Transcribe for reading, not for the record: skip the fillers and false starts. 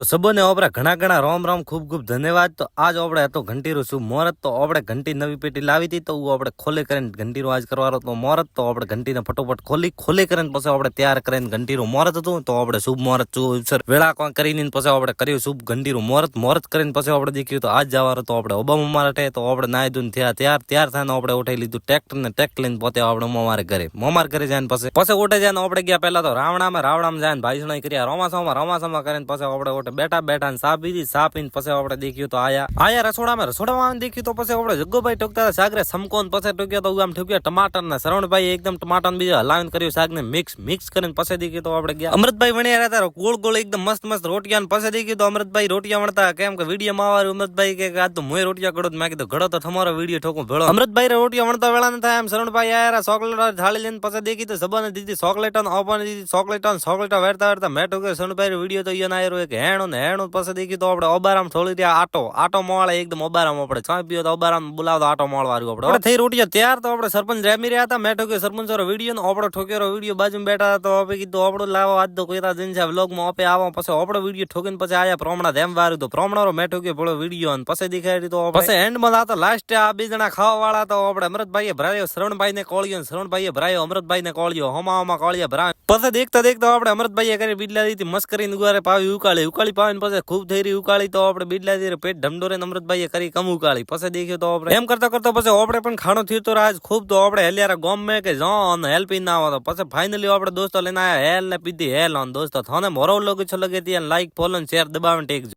सबोने ओपरा घना घना राम राम खूब खूब धन्यवाद। तो आज ओपड़े तो घंटीरू शुभ मुहूर्त तो ओपड़े घंटी नवी पेटी लावी थी तो वो ओपड़े खोले करीने घंटीरू आज करवारो तो मुहूर्त तो ओपड़े घंटी ने फटोफट खोले करीने पछे ओपड़े तैयार करीने घंटीरू मुहूर्त हतुं तो ओपड़े शुभ मुहूर्त अवसर वेळा करीने पछे ओपड़े कर्युं शुभ घंटीरू मुहूर्त करीने पछे ओपड़े देख्युं तो आज जवारो तो ओपड़े ओबा मम्मा रटे तो ओपड़े नाई धोईने थया तैयार थाने ओपड़े उठाई लीधुं ट्रेक्टर ने ट्रेक्टर लईने पोते ओपड़े मम्मारे घरे जाने पछे उठे जाने ओपड़े गया पहेला तो रावणामां जाने भाईसणाई कर्या रोमासामा करीने पछे ओपड़े उठे बेटा सा पीने पछे आपणे देख्યું तो आया रसोડામાં देख्યું तो पछे આપણે જગ્ગોભાઈ ટોકતા સાગરે સમકોન પછે ટોક્યો તો આમ ઠોક્યો ટમાટર ને શરણભાઈ એકદમ ટમાટર બીજો હલાવીને કર્યું શાક ને મિક્સ કરીને પછે દેખ્યું તો આપણે ગયા અમૃતભાઈ વણ્યા હતા ગોળ એકદમ મસ્ત રોટિયા ને પછે દેખ્યું તો અમૃતભાઈ રોટિયા વણતા કેમ કે વિડીયો માં આવારું અમૃતભાઈ કે આજ તો મોય રોટિયા કડો મેં કીધું ઘડો તો તમારો વિડીયો ઠોકું ભેળો અમૃતભાઈ રોટિયા વણતા વેળા ન થાય એમ શરણભાઈ આયા ચોકલેટ થાળી લઈને પછે દેખી તો સબાને દીધી ચોકલેટ ઓપન દીધી ચોકલેટ વેરતા મેં ઠોક્યો શરણભાઈ વિડીયો તો ઈયો આયરો એક હેણો પછે દેખ્યું તો આપણે ઓબારામ થોડી રહ્યા આટો મોળે એકદમ ઓબારામ આપણે ચા પીઓ તો ઓબારામ બોલાવતો આટો મોળવાળું આપણે થઈ રોટિયા ત્યાર તો આપણે સરપંચ રેમી રહ્યા હતા મેં ઠોક્યો સરપંચ વિડીયો ને આપણો ઠોક્યો વિડીયો બાજુમાં બેઠા તો આપણે કીધું આપણો લાવો આજ તો કોઈ જઈને વ્લોગમાં આપે આવો પછી આપણો વિડીયો ઠોકીને પછી આયા પ્રમાણા ધેમ વાર્યું તો પ્રમાણો મેં ઠોક્યો પેલો વિડીયો અને પછી દેખાડી તો પછી એન્ડમાં આ તો લાસ્ટ આ બે જણા ખાવા વાળા તો આપણે અમૃતભાઈએ ભરાયો શરણભાઈ ને કોળિયો શરણભાઈએ ભરાયો અમૃતભાઈ ને કોળિયો હોમાં કોળિયા ભરાય પછી દેખતા આપણે અમૃતભાઈએ કરી બિડલા દીધી મસ્કરીને ગુવારે પાવી ઉકાળી પાવીને પછી ખૂબ થઈ રહી ઉકાળી તો આપણે બિડલા દીધી પેટ ઢમડોરે અમૃતભાઈએ કરી કમ ઉકાળી પછી દેખ્યો તો આપણે એમ કરતા પછી આપણે પણ ખાણો થયું તો આજ ખૂબ તો આપણે હેલિયારા ગોમ મેં કે જોન હેલ્પ ના આવો તો પછી ફાઇનલી આપણે દોસ્તો લઈને આયા હેલ ને પીધી હેલ ઓન દોસ્તો થાને મોરો લોગ છો લગે તી લાઈક ફોલો શેર દબાવીને ટેક